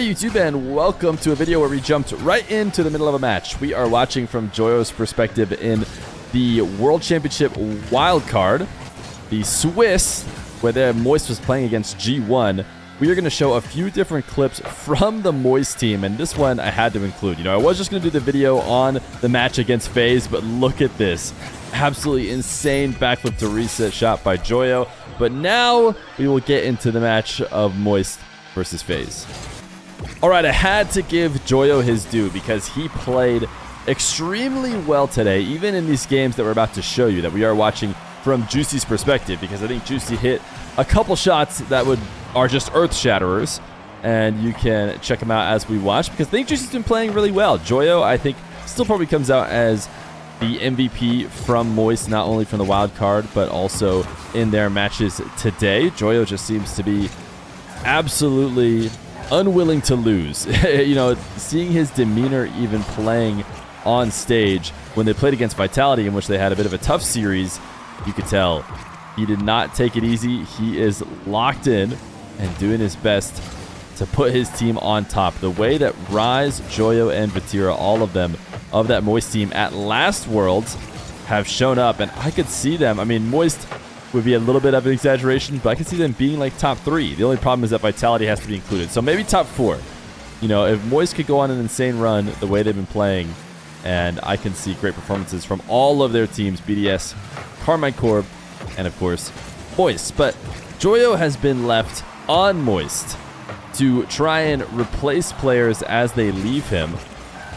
YouTube, and welcome to a video where we jumped right into the middle of a match. We are watching from Joyo's perspective in the World Championship wildcard, the Swiss, where the Moist was playing against G1. We are going to show a few different clips from the Moist team, and this one I had to include. I was just going to do the video on the match against FaZe, but look at this. Absolutely insane backflip to reset shot by Joyo. But now we will get into the match of Moist versus FaZe. Alright, I had to give Joyo his due because he played extremely well today, even in these games that we're about to show you, that we are watching from Juicy's perspective, because I think Juicy hit a couple shots that are just earth shatterers, and you can check them out as we watch, because I think Juicy's been playing really well. Joyo, I think, still probably comes out as the MVP from Moist, not only from the wild card, but also in their matches today. Joyo just seems to be absolutely unwilling to lose. Seeing his demeanor even playing on stage when they played against Vitality, in which they had a bit of a tough series, you could tell he did not take it easy. He is locked in and doing his best to put his team on top. The way that Rise, Joyo, and Vatira, all of them of that Moist team at last Worlds, have shown up, and I could see them. I mean, Moist would be a little bit of an exaggeration, but I could see them being like top 3. The only problem is that Vitality has to be included, so maybe top 4. If Moist could go on an insane run the way they've been playing, and I can see great performances from all of their teams, BDS, Carmine Corp, and of course Moist. But Joyo has been left on Moist to try and replace players as they leave him,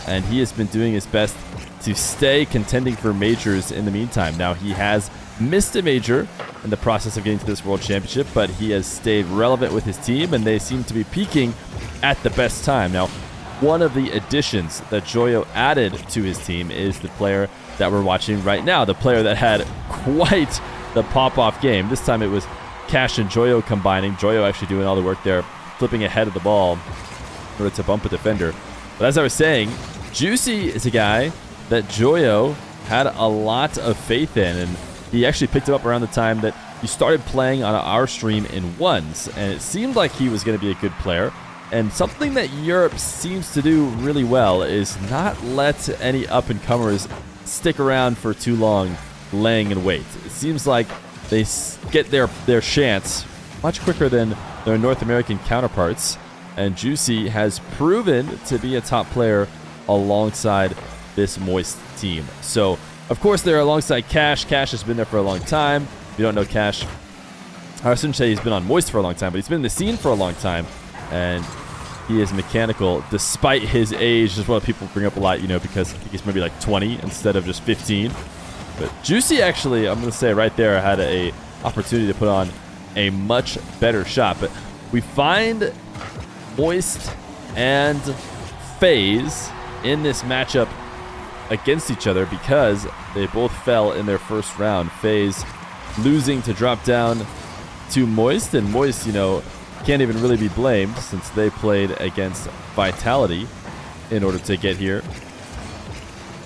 and he has been doing his best to stay contending for majors in the meantime. Now, he has missed a major in the process of getting to this World Championship, but he has stayed relevant with his team, and they seem to be peaking at the best time. Now, one of the additions that Joyo added to his team is the player that we're watching right now, the player that had quite the pop-off game. This time it was Cash and Joyo combining. Joyo actually doing all the work there, flipping ahead of the ball in order to bump a defender. But as I was saying, Juicy is a guy that Joyo had a lot of faith in, and he actually picked him up around the time that he started playing on our stream in ones, and it seemed like he was going to be a good player. And something that Europe seems to do really well is not let any up-and-comers stick around for too long laying in wait. It seems like they get their chance much quicker than their North American counterparts, and Juicy has proven to be a top player alongside this Moist team. So, of course, they're alongside Cash. Cash has been there for a long time. If you don't know Cash, I shouldn't say he's been on Moist for a long time, but he's been in the scene for a long time, and he is mechanical despite his age. This is what people bring up a lot, because I think he's maybe like 20 instead of just 15. But Juicy, actually, I'm going to say right there, had a opportunity to put on a much better shot. But we find Moist and FaZe in this matchup against each other because they both fell in their first round. FaZe losing to drop down to Moist, and Moist, can't even really be blamed since they played against Vitality in order to get here.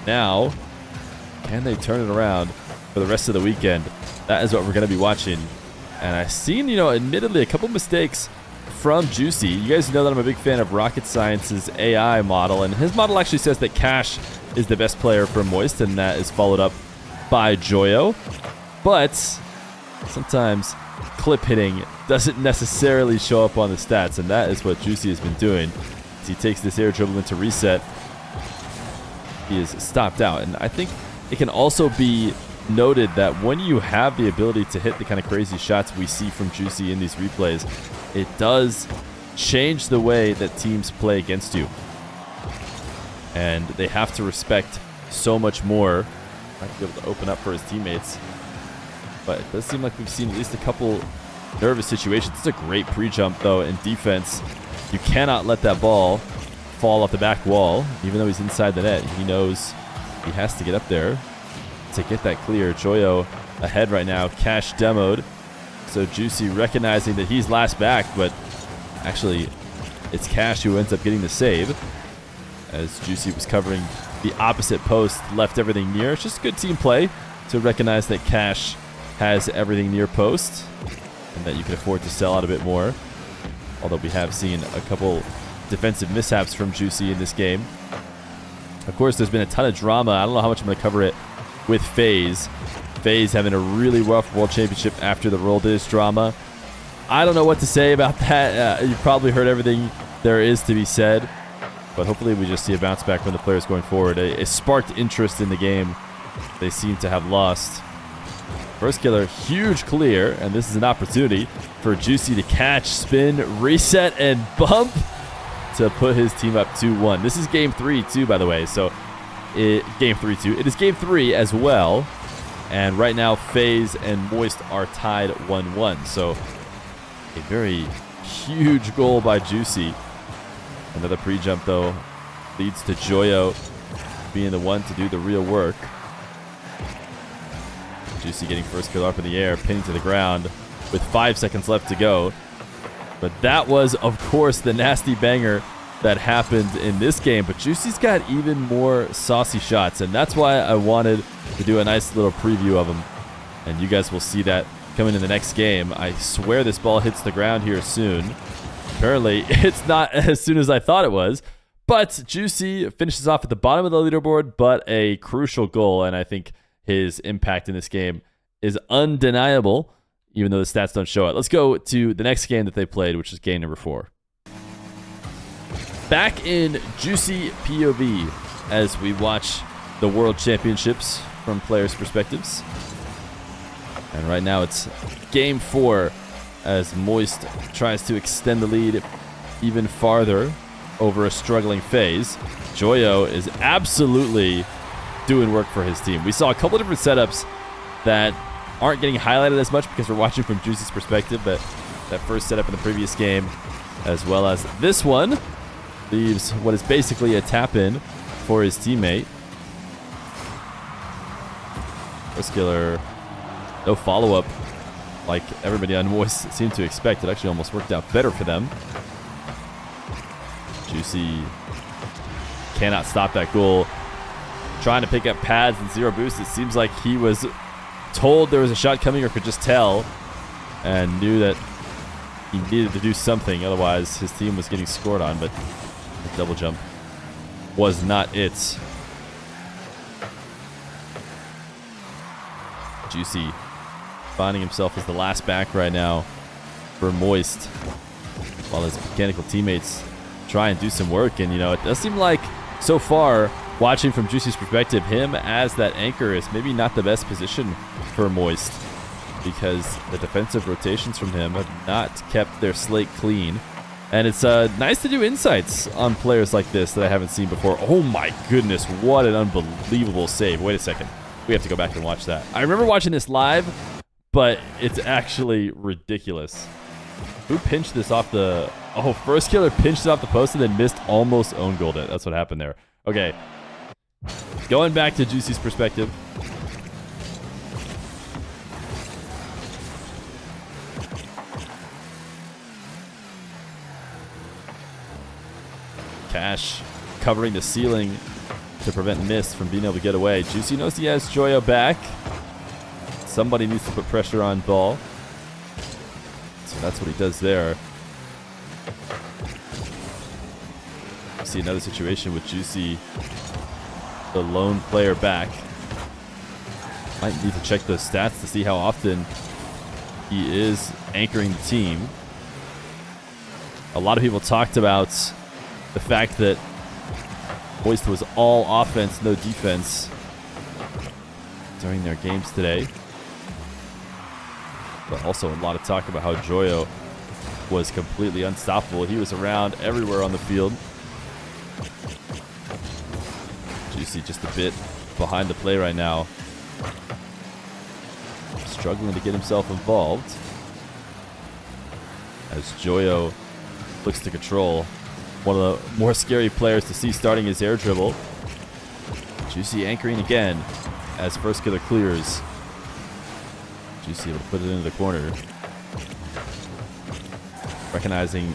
Now, can they turn it around for the rest of the weekend? That is what we're going to be watching. And I've seen, admittedly, a couple mistakes from Juicy. You guys know that I'm a big fan of Rocket Science's AI model, and his model actually says that Cash is the best player for Moist, and that is followed up by Joyo. But sometimes clip hitting doesn't necessarily show up on the stats, and that is what Juicy has been doing. As he takes this air dribble into reset, he is stopped out. And I think it can also be noted that when you have the ability to hit the kind of crazy shots we see from Juicy in these replays, it does change the way that teams play against you, and they have to respect so much more. Might be able to open up for his teammates, but it does seem like we've seen at least a couple nervous situations. It's a great pre-jump, though, in defense. You cannot let that ball fall off the back wall. Even though he's inside the net, he knows he has to get up there to get that clear. Joyo ahead right now. Cash demoed. So Juicy recognizing that he's last back, but actually it's Cash who ends up getting the save, as Juicy was covering the opposite post, left everything near. It's just good team play to recognize that Cash has everything near post and that you can afford to sell out a bit more. Although we have seen a couple defensive mishaps from Juicy in this game. Of course, there's been a ton of drama. I don't know how much I'm going to cover it with FaZe. FaZe having a really rough World Championship after the Roll Dish drama. I don't know what to say about that. You've probably heard everything there is to be said. But hopefully we just see a bounce back from the players going forward. A sparked interest in the game they seem to have lost. First killer, huge clear. And this is an opportunity for Juicy to catch, spin, reset, and bump to put his team up 2-1. This is game 3 too, by the way. So game 3-2. It is game 3 as well. And right now, FaZe and Moist are tied 1-1. So a very huge goal by Juicy. Another pre-jump, though, leads to Joyo being the one to do the real work. Juicy getting first kill up in the air, pinning to the ground with 5 seconds left to go. But that was, of course, the nasty banger that happened in this game. But Juicy's got even more saucy shots, and that's why I wanted to do a nice little preview of him. And you guys will see that coming in the next game. I swear this ball hits the ground here soon. Apparently, it's not as soon as I thought it was. But Juicy finishes off at the bottom of the leaderboard, but a crucial goal. And I think his impact in this game is undeniable, even though the stats don't show it. Let's go to the next game that they played, which is game number 4. Back in Juicy POV as we watch the World Championships from players' perspectives. And right now it's game 4 as Moist tries to extend the lead even farther over a struggling FaZe. Joyo is absolutely doing work for his team. We saw a couple different setups that aren't getting highlighted as much because we're watching from Juicy's perspective, but that first setup in the previous game, as well as this one, leaves what is basically a tap-in for his teammate. First killer, no follow-up like everybody on Moist seemed to expect. It actually almost worked out better for them. Juicy cannot stop that goal. Trying to pick up pads and 0 boost. It seems like he was told there was a shot coming or could just tell and knew that he needed to do something. Otherwise, his team was getting scored on, but the double jump was not it. Juicy finding himself as the last back right now for Moist, while his mechanical teammates try and do some work. And, you know, it does seem like so far, watching from Juicy's perspective, him as that anchor is maybe not the best position for Moist, because the defensive rotations from him have not kept their slate clean. And it's nice to do insights on players like this that I haven't seen before. Oh my goodness, what an unbelievable save. Wait a second. We have to go back and watch that. I remember watching this live, but it's actually ridiculous. Who pinched this off the... Oh, first killer pinched it off the post and then missed, almost own goaled it. That's what happened there. Okay. Going back to Juicy's perspective. Cash covering the ceiling to prevent Mist from being able to get away. Juicy knows he has Joyo back. Somebody needs to put pressure on ball. So that's what he does there. See another situation with Juicy, the lone player back. Might need to check those stats to see how often he is anchoring the team. A lot of people talked about the fact that Moist was all offense, no defense during their games today. But also a lot of talk about how Joyo was completely unstoppable. He was around everywhere on the field. Juicy just a bit behind the play right now. Struggling to get himself involved as Joyo looks to control. One of the more scary players to see starting his air dribble. Juicy anchoring again as first killer clears. Juicy able to put it into the corner. Recognizing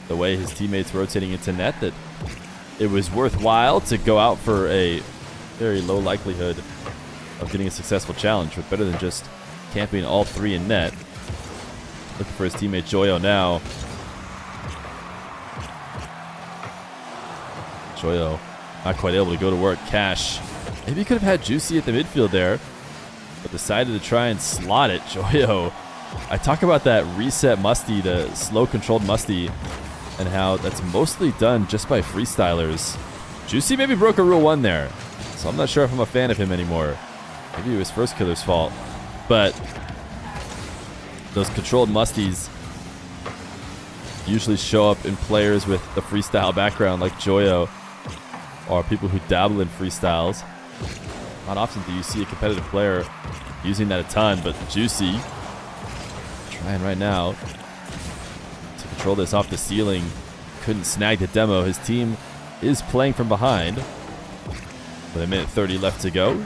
the way his teammates rotating into net, that it was worthwhile to go out for a very low likelihood of getting a successful challenge, but better than just camping all 3 in net. Looking for his teammate Joyo now. Joyo not quite able to go to work. Cash. Maybe he could have had Juicy at the midfield there, but decided to try and slot it. Joyo. I talk about that reset musty, the slow controlled musty, and how that's mostly done just by freestylers. Juicy maybe broke a rule 1 there, so I'm not sure if I'm a fan of him anymore. Maybe it was first killer's fault, but those controlled musties usually show up in players with a freestyle background like Joyo, or people who dabble in freestyles. Not often do you see a competitive player using that a ton, but Juicy trying right now to control this off the ceiling. Couldn't snag the demo. His team is playing from behind with a minute 30 left to go.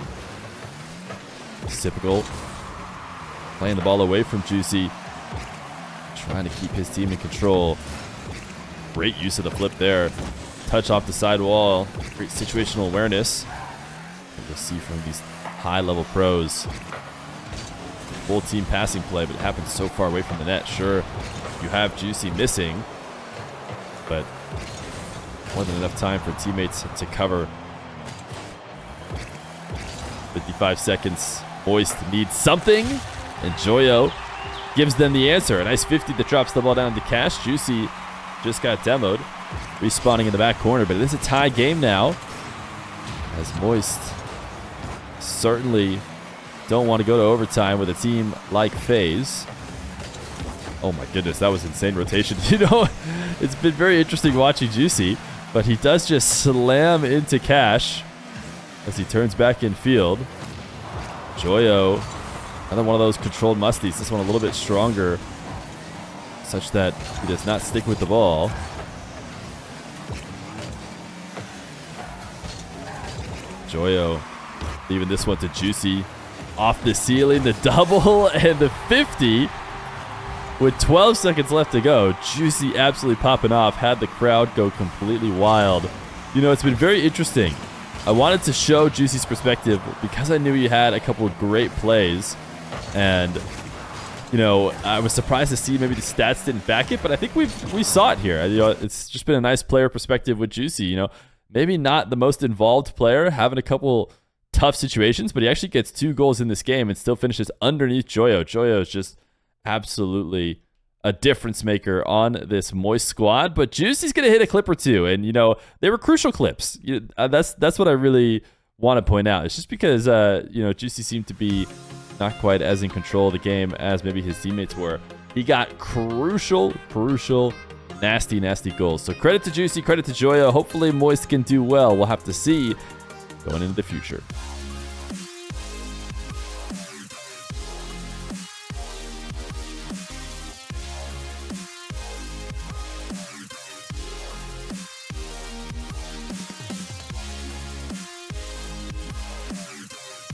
It's typical. Playing the ball away from Juicy. Trying to keep his team in control. Great use of the flip there. Touch off the side wall. Great situational awareness. You'll see from these high-level pros. Full team passing play, but it happens so far away from the net. Sure, you have Juicy missing, but more than enough time for teammates to cover. 55 seconds. Moist needs something, and Joyo gives them the answer. A nice 50 that drops the ball down to Cash. Juicy just got demoed. Respawning in the back corner, but it is a tie game now, as Moist certainly don't want to go to overtime with a team like FaZe. Oh my goodness, that was insane rotation. You know, it's been very interesting watching Juicy, but he does just slam into Cash as he turns back in field. Joyo, another one of those controlled musties. This one a little bit stronger, such that he does not stick with the ball. Joyo leaving this one to Juicy. Off the ceiling, the double and the 50. With 12 seconds left to go, Juicy absolutely popping off. Had the crowd go completely wild. You know, it's been very interesting. I wanted to show Juicy's perspective because I knew he had a couple of great plays. And, you know, I was surprised to see maybe the stats didn't back it, but I think we saw it here. You know, it's just been a nice player perspective with Juicy. You know, maybe not the most involved player, having a couple tough situations, but he actually gets 2 goals in this game and still finishes underneath Joyo. Joyo is just absolutely a difference maker on this Moist squad, but Juicy's going to hit a clip or 2, and, you know, they were crucial clips. That's what I really want to point out. It's just because, you know, Juicy seemed to be not quite as in control of the game as maybe his teammates were. He got crucial, nasty goals. So credit to Juicy, credit to Joyo. Hopefully Moist can do well. We'll have to see going into the future.